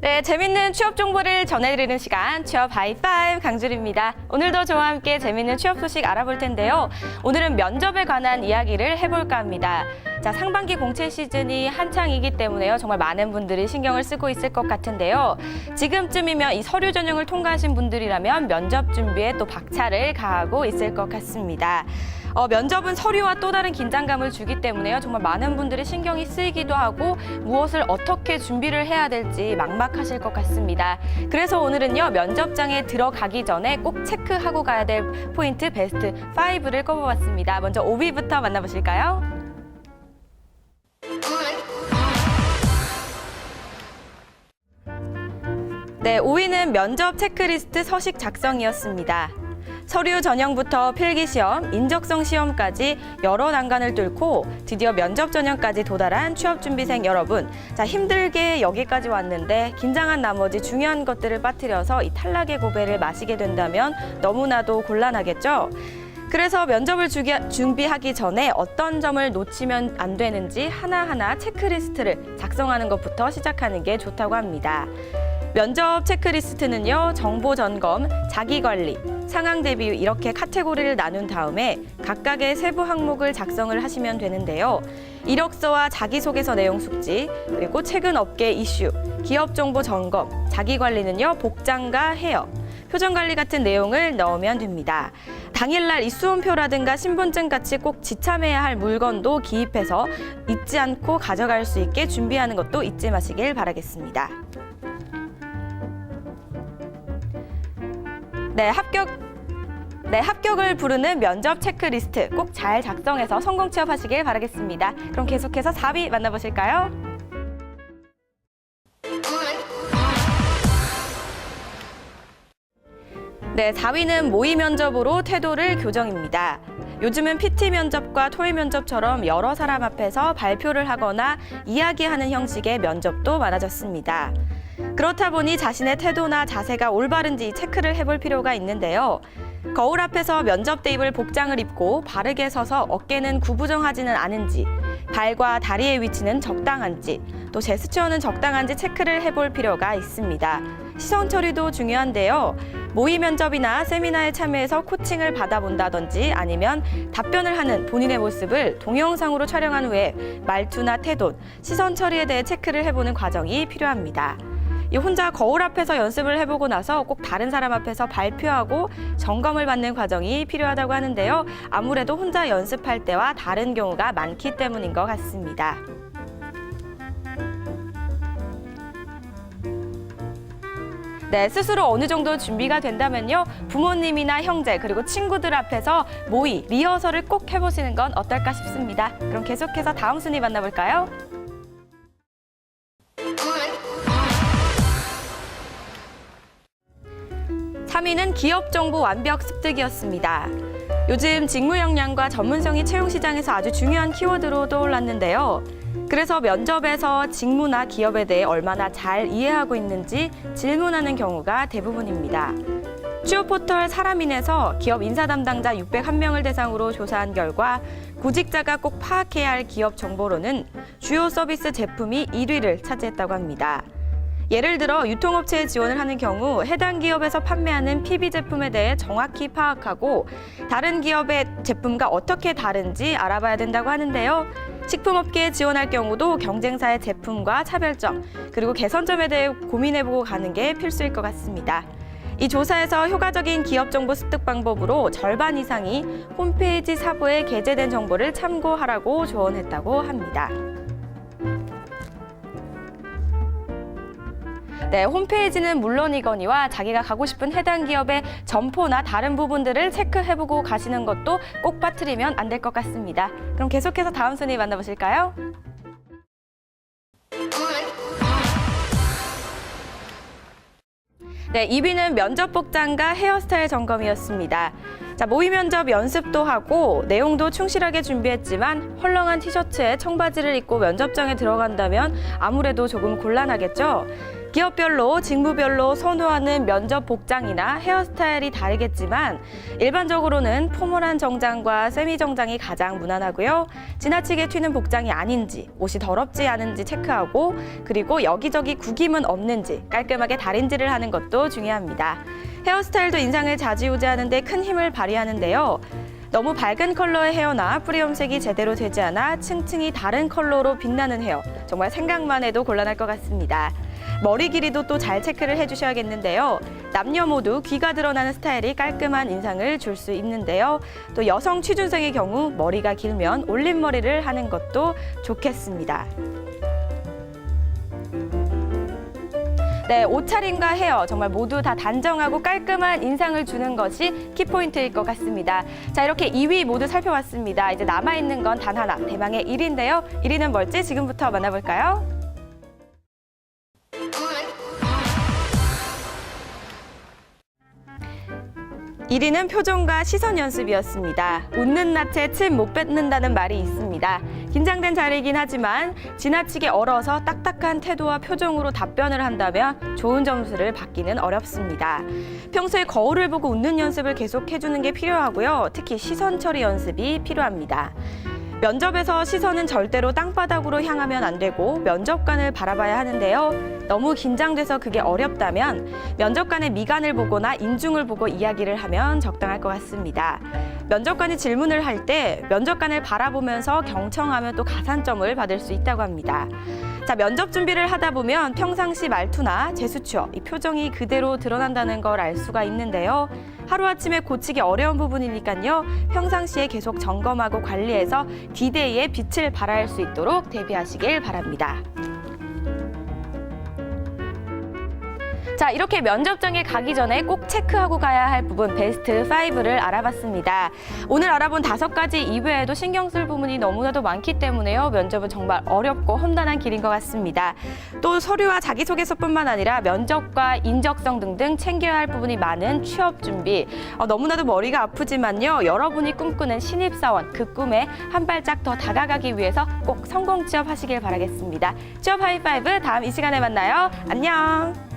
네, 재밌는 취업 정보를 전해드리는 시간 취업 하이파이브 강주리입니다. 오늘도 저와 함께 재밌는 취업 소식 알아볼 텐데요. 오늘은 면접에 관한 이야기를 해볼까 합니다. 자, 상반기 공채 시즌이 한창이기 때문에요. 정말 많은 분들이 신경을 쓰고 있을 것 같은데요. 지금쯤이면 이 서류 전형을 통과하신 분들이라면 면접 준비에 또 박차를 가하고 있을 것 같습니다. 면접은 서류와 또 다른 긴장감을 주기 때문에요. 정말 많은 분들이 신경이 쓰이기도 하고 무엇을 어떻게 준비를 해야 될지 막막하실 것 같습니다. 그래서 오늘은요, 면접장에 들어가기 전에 꼭 체크하고 가야 될 포인트 베스트 5를 꼽아봤습니다. 먼저 5위부터 만나보실까요? 네, 5위는 면접 체크리스트 서식 작성이었습니다. 서류 전형부터 필기시험, 인적성 시험까지 여러 난관을 뚫고 드디어 면접 전형까지 도달한 취업준비생 여러분. 자, 힘들게 여기까지 왔는데 긴장한 나머지 중요한 것들을 빠뜨려서 이 탈락의 고배를 마시게 된다면 너무나도 곤란하겠죠? 그래서 면접을 준비하기 전에 어떤 점을 놓치면 안 되는지 하나하나 체크리스트를 작성하는 것부터 시작하는 게 좋다고 합니다. 면접 체크리스트는요, 정보 점검, 자기관리, 상황 대비 이렇게 카테고리를 나눈 다음에 각각의 세부 항목을 작성을 하시면 되는데요. 이력서와 자기소개서 내용 숙지, 그리고 최근 업계 이슈, 기업 정보 점검, 자기관리는요, 복장과 헤어, 표정관리 같은 내용을 넣으면 됩니다. 당일날 이 수험표라든가 신분증 같이 꼭 지참해야 할 물건도 기입해서 잊지 않고 가져갈 수 있게 준비하는 것도 잊지 마시길 바라겠습니다. 합격을 부르는 면접 체크리스트 꼭 잘 작성해서 성공 취업하시길 바라겠습니다. 그럼 계속해서 4위 만나보실까요? 네, 4위는 모의 면접으로 태도를 교정입니다. 요즘은 PT 면접과 토익 면접처럼 여러 사람 앞에서 발표를 하거나 이야기하는 형식의 면접도 많아졌습니다. 그렇다 보니 자신의 태도나 자세가 올바른지 체크를 해볼 필요가 있는데요. 거울 앞에서 면접 대입을 복장을 입고 바르게 서서 어깨는 구부정하지는 않은지, 발과 다리의 위치는 적당한지, 또 제스처는 적당한지 체크를 해볼 필요가 있습니다. 시선 처리도 중요한데요. 모의 면접이나 세미나에 참여해서 코칭을 받아본다든지 아니면 답변을 하는 본인의 모습을 동영상으로 촬영한 후에 말투나 태도, 시선 처리에 대해 체크를 해보는 과정이 필요합니다. 혼자 거울 앞에서 연습을 해보고 나서 꼭 다른 사람 앞에서 발표하고 점검을 받는 과정이 필요하다고 하는데요. 아무래도 혼자 연습할 때와 다른 경우가 많기 때문인 것 같습니다. 네, 스스로 어느 정도 준비가 된다면요. 부모님이나 형제 그리고 친구들 앞에서 모의, 리허설을 꼭 해보시는 건 어떨까 싶습니다. 그럼 계속해서 다음 순위 만나볼까요? 3위는 기업 정보 완벽 습득이었습니다. 요즘 직무 역량과 전문성이 채용 시장에서 아주 중요한 키워드로 떠올랐는데요. 그래서 면접에서 직무나 기업에 대해 얼마나 잘 이해하고 있는지 질문하는 경우가 대부분입니다. 취업 포털 사람인에서 기업 인사 담당자 601명을 대상으로 조사한 결과 구직자가 꼭 파악해야 할 기업 정보로는 주요 서비스 제품이 1위를 차지했다고 합니다. 예를 들어 유통업체에 지원을 하는 경우 해당 기업에서 판매하는 PB 제품에 대해 정확히 파악하고 다른 기업의 제품과 어떻게 다른지 알아봐야 된다고 하는데요. 식품업계에 지원할 경우도 경쟁사의 제품과 차별점, 그리고 개선점에 대해 고민해보고 가는 게 필수일 것 같습니다. 이 조사에서 효과적인 기업 정보 습득 방법으로 절반 이상이 홈페이지 사부에 게재된 정보를 참고하라고 조언했다고 합니다. 네, 홈페이지는 물론이거니와 자기가 가고 싶은 해당 기업의 점포나 다른 부분들을 체크해보고 가시는 것도 꼭 빠뜨리면 안 될 것 같습니다. 그럼 계속해서 다음 순위 만나보실까요? 네, 2위는 면접 복장과 헤어스타일 점검이었습니다. 자, 모의 면접 연습도 하고 내용도 충실하게 준비했지만 헐렁한 티셔츠에 청바지를 입고 면접장에 들어간다면 아무래도 조금 곤란하겠죠? 기업별로, 직무별로 선호하는 면접 복장이나 헤어스타일이 다르겠지만 일반적으로는 포멀한 정장과 세미 정장이 가장 무난하고요. 지나치게 튀는 복장이 아닌지, 옷이 더럽지 않은지 체크하고 그리고 여기저기 구김은 없는지 깔끔하게 다림질을 하는 것도 중요합니다. 헤어스타일도 인상을 좌지우지하는 데 큰 힘을 발휘하는데요. 너무 밝은 컬러의 헤어나 뿌리 염색이 제대로 되지 않아 층층이 다른 컬러로 빛나는 헤어, 정말 생각만 해도 곤란할 것 같습니다. 머리 길이도 또 잘 체크를 해주셔야겠는데요. 남녀 모두 귀가 드러나는 스타일이 깔끔한 인상을 줄 수 있는데요. 또 여성 취준생의 경우 머리가 길면 올림머리를 하는 것도 좋겠습니다. 네, 옷차림과 헤어 정말 모두 다 단정하고 깔끔한 인상을 주는 것이 키포인트일 것 같습니다. 자, 이렇게 2위 모두 살펴봤습니다. 이제 남아있는 건 단 하나, 대망의 1위인데요. 1위는 뭘지 지금부터 만나볼까요? (1위는) 표정과 시선 연습이었습니다. 웃는 낯에 침 못 뱉는다는 말이 있습니다. 긴장된 자리이긴 하지만 지나치게 얼어서 딱딱한 태도와 표정으로 답변을 한다면 좋은 점수를 받기는 어렵습니다. 평소에 거울을 보고 웃는 연습을 계속 해주는 게 필요하고요. 특히 시선 처리 연습이 필요합니다. 면접에서 시선은 절대로 땅바닥으로 향하면 안 되고 면접관을 바라봐야 하는데요. 너무 긴장돼서 그게 어렵다면 면접관의 미간을 보거나 인중을 보고 이야기를 하면 적당할 것 같습니다. 면접관이 질문을 할 때 면접관을 바라보면서 경청하면 또 가산점을 받을 수 있다고 합니다. 자, 면접 준비를 하다 보면 평상시 말투나 제스처, 이 표정이 그대로 드러난다는 걸 알 수가 있는데요. 하루아침에 고치기 어려운 부분이니까요. 평상시에 계속 점검하고 관리해서 D-Day에 빛을 발할 수 있도록 대비하시길 바랍니다. 자, 이렇게 면접장에 가기 전에 꼭 체크하고 가야 할 부분 베스트 5를 알아봤습니다. 오늘 알아본 5가지 이외에도 신경 쓸 부분이 너무나도 많기 때문에요. 면접은 정말 어렵고 험난한 길인 것 같습니다. 또 서류와 자기소개서뿐만 아니라 면접과 인적성 등등 챙겨야 할 부분이 많은 취업 준비. 너무나도 머리가 아프지만요. 여러분이 꿈꾸는 신입사원, 그 꿈에 한 발짝 더 다가가기 위해서 꼭 성공 취업하시길 바라겠습니다. 취업 하이파이브 다음 이 시간에 만나요. 안녕.